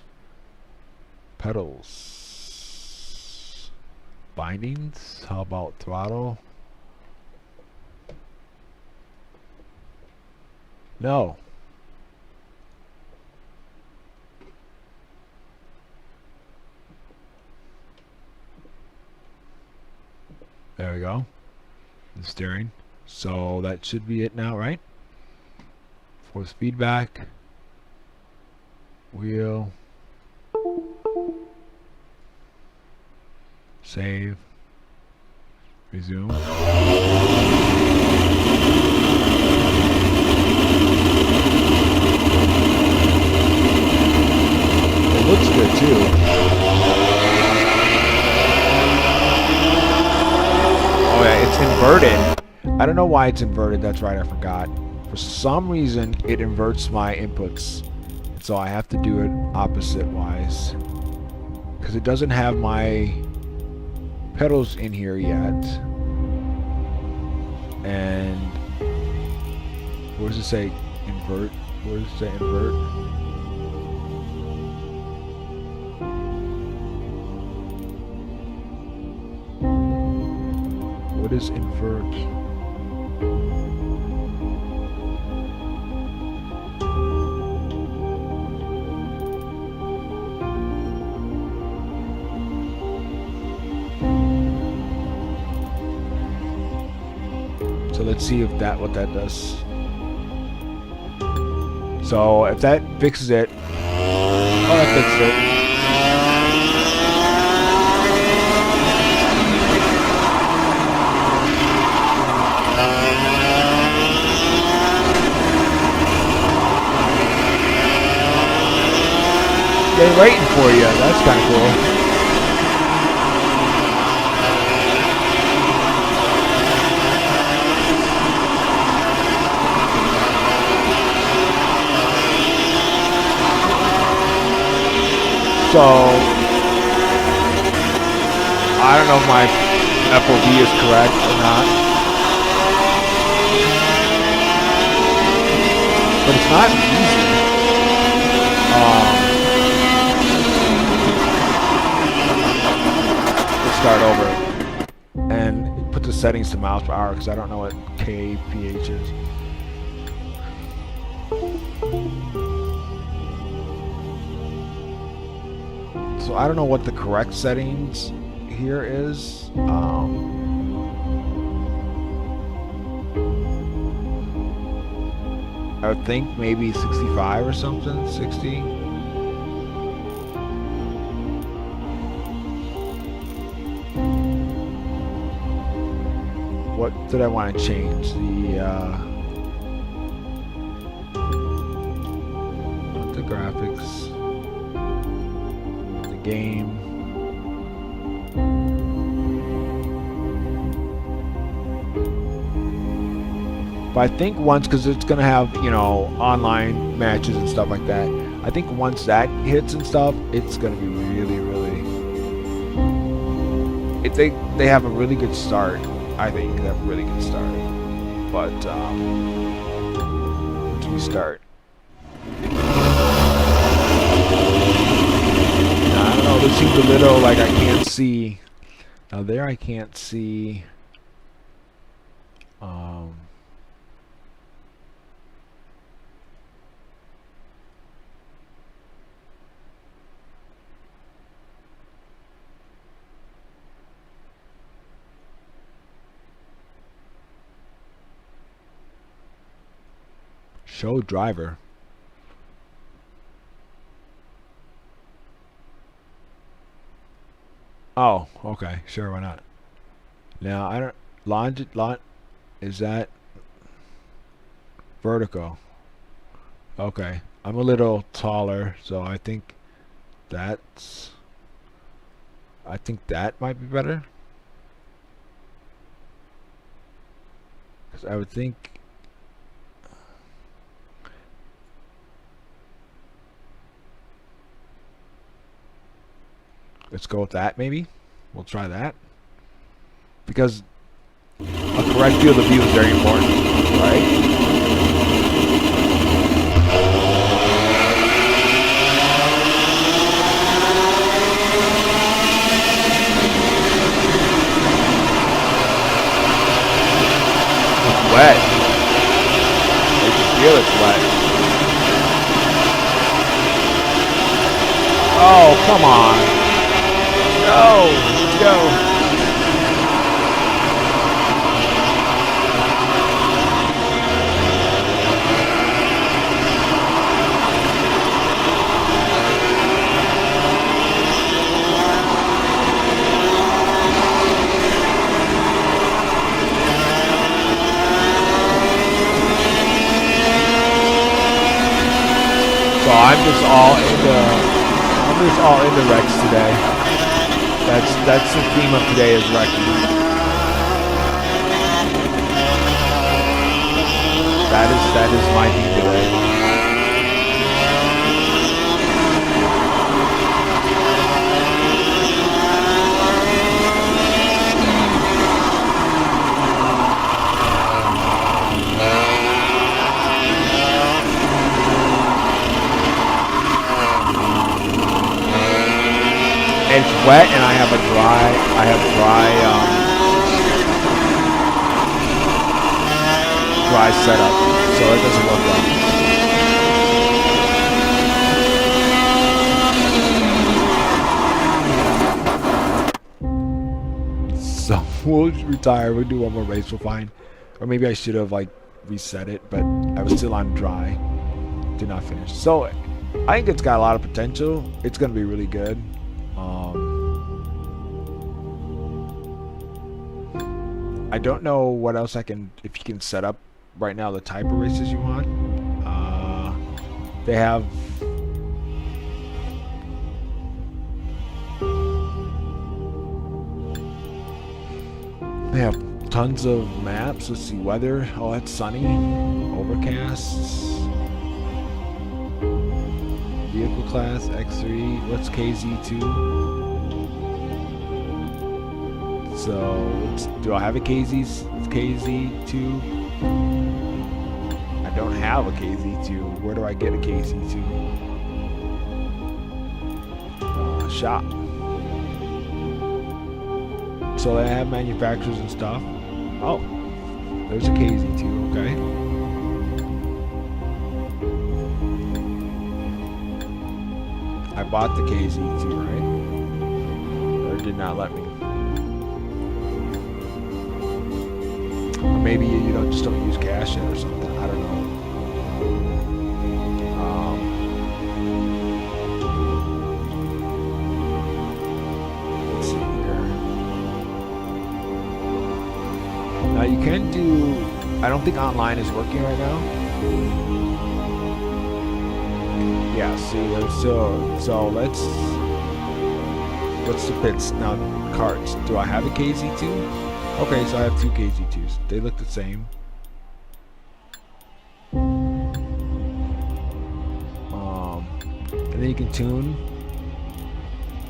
Pedals. Bindings. How about throttle? No. There we go. The steering. So that should be it now, right? Force feedback. Wheel. Save. Resume. It looks good too. Oh yeah, it's inverted. I don't know why it's inverted. That's right, I forgot. For some reason, it inverts my inputs. So I have to do it opposite wise. Because it doesn't have my pedals in here yet. And where does it say invert? Where does it say invert? What is invert? So let's see if what that does. So if that fixes it, oh, that fixes it. They're waiting for you. That's kind of cool. So, I don't know if my FOV is correct or not. But it's not easy. Let's start over. And put the settings to miles per hour because I don't know what kph is. So I don't know what the correct settings here is. I would think maybe 65 or something, 60. what did I want to change? The graphics, the game. But I think once, because it's gonna have, you know, online matches and stuff like that. I think once that hits and stuff, it's gonna be really, really. They have a really good start. I think they have a really good start. But once we start, I don't know. This seems a little like I can't see. Now there, I can't see. Show driver. Oh, okay, sure, why not? Now I don't is that vertical? Okay, I'm a little taller, so I think that might be better. 'Cause I would think. Let's go with that, maybe. We'll try that. Because a correct field of view is very important, right? It's wet. You can feel it's wet. Oh, come on. No, let's go. So I'm just all into wrecks today. That's the theme of today is wrecking. That is my theme today. It's wet and I have dry setup, so it doesn't work well. So we'll retire. We'll do one more race. We'll find, or maybe I should have like reset it, but I was still on dry. Did not finish. So I think it's got a lot of potential. It's gonna be really good. I don't know what else I can, if you can set up right now the type of races you want. They have tons of maps. Let's see, weather. Oh, that's sunny, overcast. Vehicle class X3. What's KZ2? So, do I have a KZ2? I don't have a KZ2. Where do I get a KZ2? Shop. So they have manufacturers and stuff. Oh, there's a KZ2. Okay. I bought the KZ2, right? Or did not let me. Maybe you just don't use cash yet or something. I don't know. Let's see here. Now you can do. I don't think online is working right now. Yeah. See, so let's. What's the pits now? Carts. Do I have a KZ2? Okay, so I have 2 KZ2s. They look the same. And then you can tune,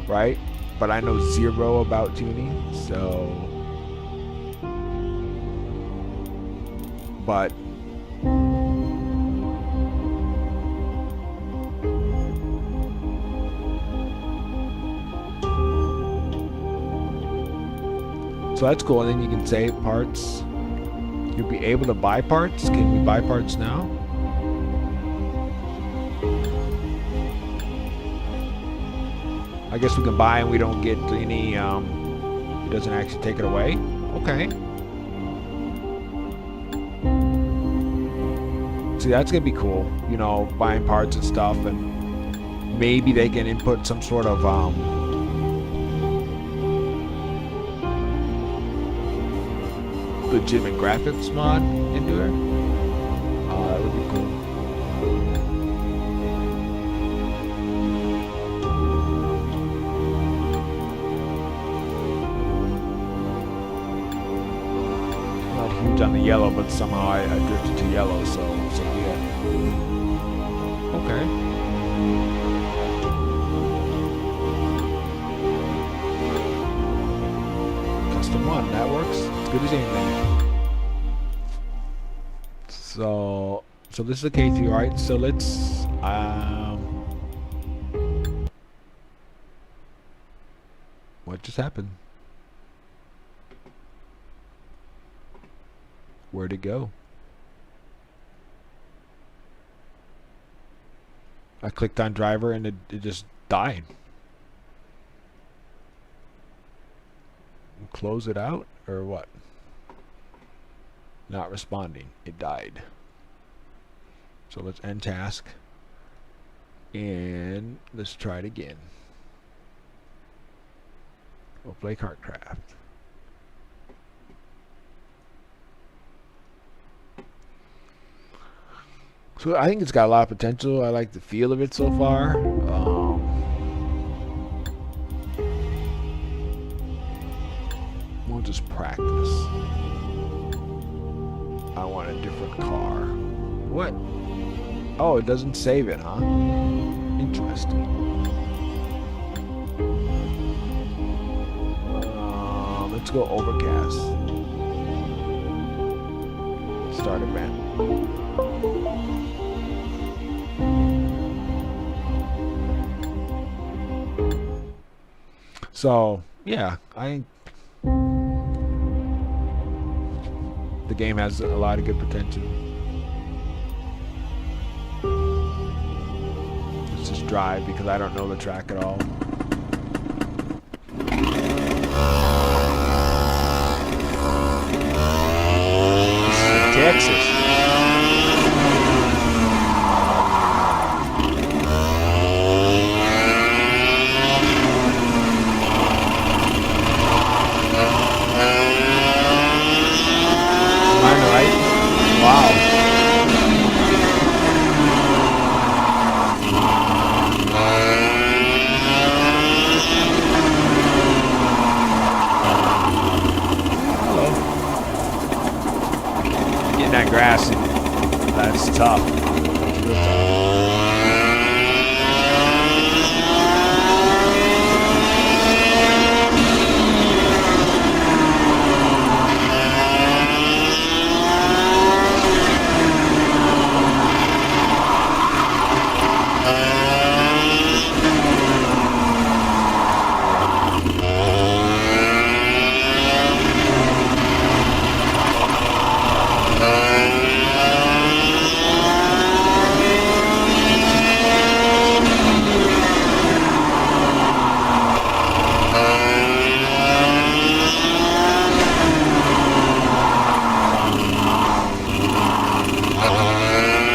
right? But I know 0 about tuning, so. But. So that's cool, and then you can save parts. You'll be able to buy parts. Can we buy parts now? I guess we can buy and we don't get any, it doesn't actually take it away. Okay. See, that's gonna be cool, you know, buying parts and stuff, and maybe they can input some sort of, legitimate graphics mod into it. That would be cool. Not huge on the yellow, but somehow I drifted to yellow, so yeah. Okay. Custom one, that works. As good as anything. So this is a K3, right? So let's what just happened? Where'd it go? I clicked on driver and it just died. Close it out or what? Not responding. It died. So let's end task. And let's try it again. We'll play Kartcraft. So I think it's got a lot of potential. I like the feel of it so far. We'll just practice. I want a different car. What? Oh, it doesn't save it, huh? Interesting. Let's go Overcast. Start event. So, yeah, the game has a lot of good potential. Let's just drive because I don't know the track at all. This is in Texas. That grass, that's tough. That's real tough.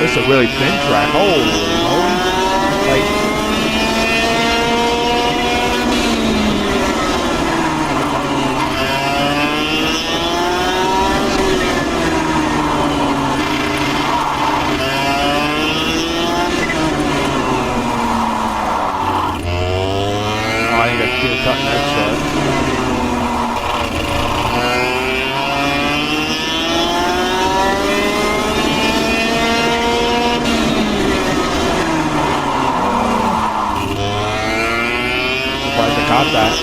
It's a really thin track. Holy moly. Like, to cut next start. Surprised I caught that.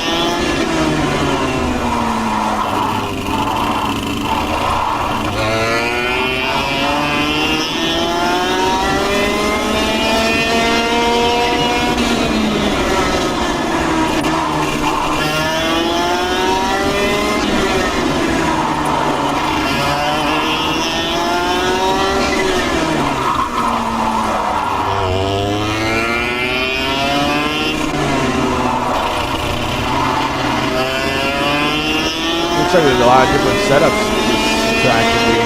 Looks like there's a lot of different setups this track can be.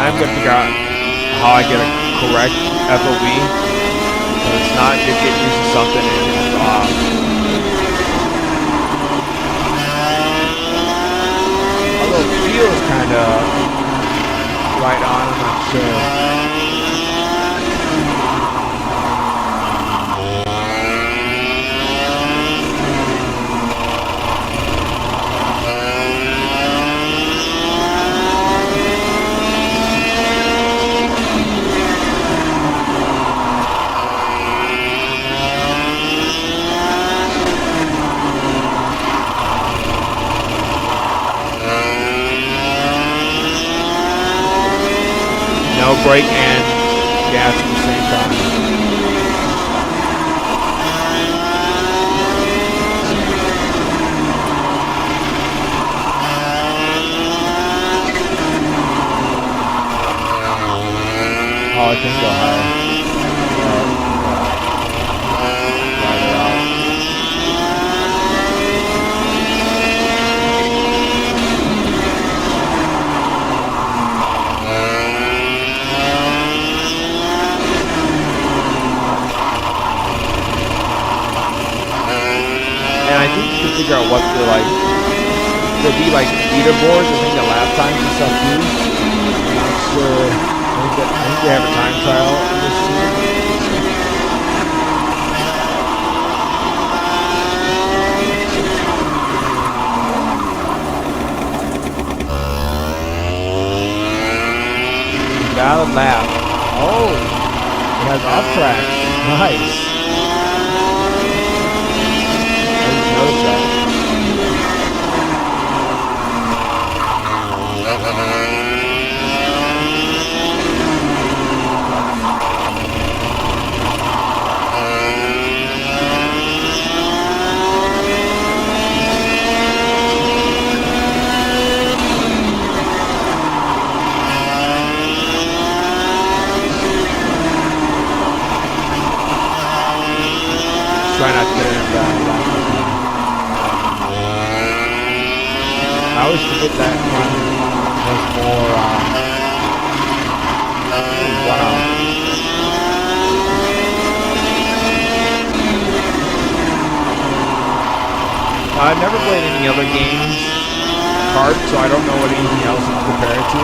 I'm gonna figure out how I get a correct FOV. So it's not just get used to something and it's off. Although it feels kind of right on, I'm not sure. No brake and gas at the same time. Oh, I can go higher. Ride it out. And I think you can figure out what the there'll be like leaderboards, I think the lap times and stuff too. I'm not sure. I think they have a time trial in this too. Valid lap. Oh, it has off track. Nice. Notice that. Try not to get in that. I always forget that one was more, wow. I've never played any other games, kart, so I don't know what anything else to compare it to.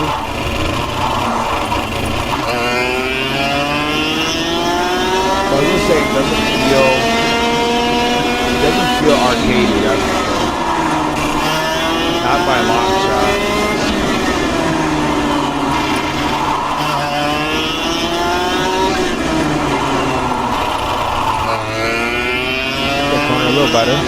But I will say it doesn't feel arcadey, that's for sure. Not by a long shot. The corner a little better.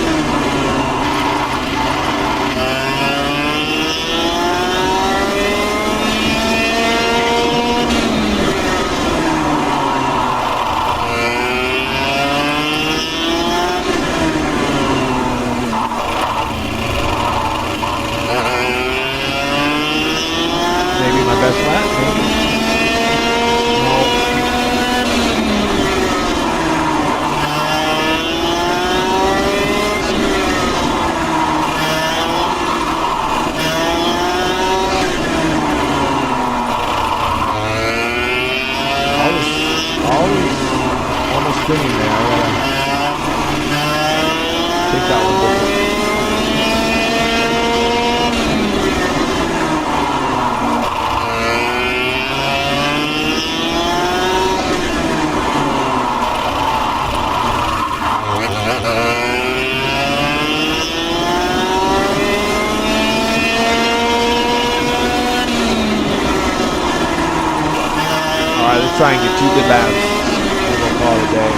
try and get 2 good laps, and we'll call it a day.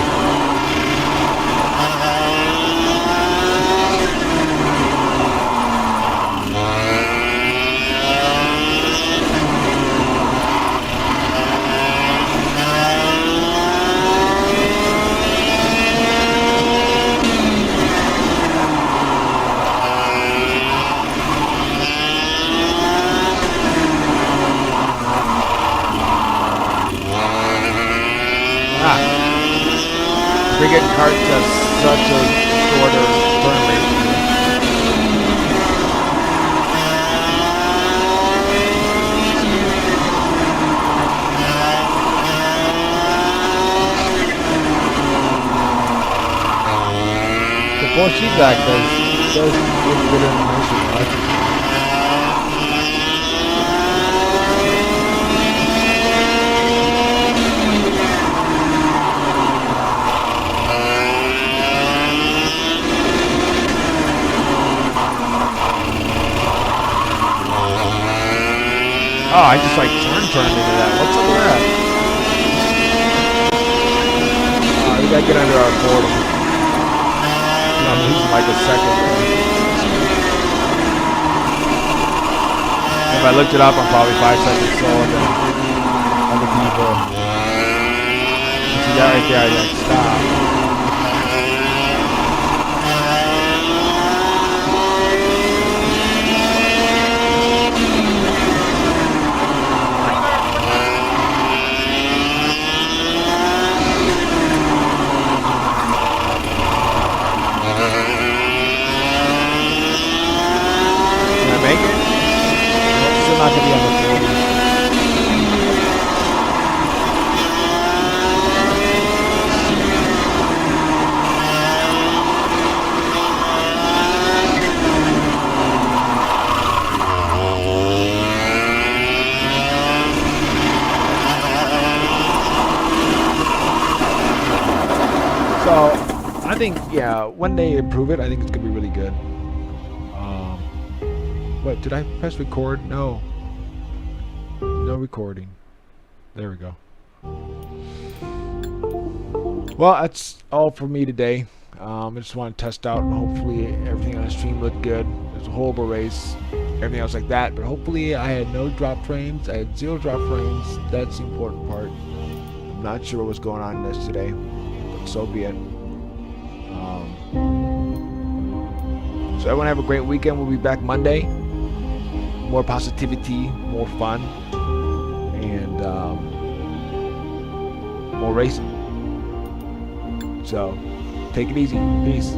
Frigate carts have such a shorter turn rate. The 4C back does give good information, right? Oh, I just like turned into that. What's up with that? We gotta get under our 40. I'm losing like a second there. If I looked it up, I'm probably 5 seconds slower than other people. See that right there, I like stop. Make it? Nope, still not gonna be on the 40. So I think, yeah, when they improve it, I think it's gonna be really good. What, did I press record? No. No recording. There we go. Well, that's all for me today. I just want to test out, and hopefully everything on the stream looked good. It was a horrible race, everything else like that, but hopefully I had no drop frames. I had 0 drop frames. That's the important part. I'm not sure what was going on in this today, but so be it. So everyone have a great weekend. We'll be back Monday. More positivity, more fun, and more racing. So, take it easy. Peace.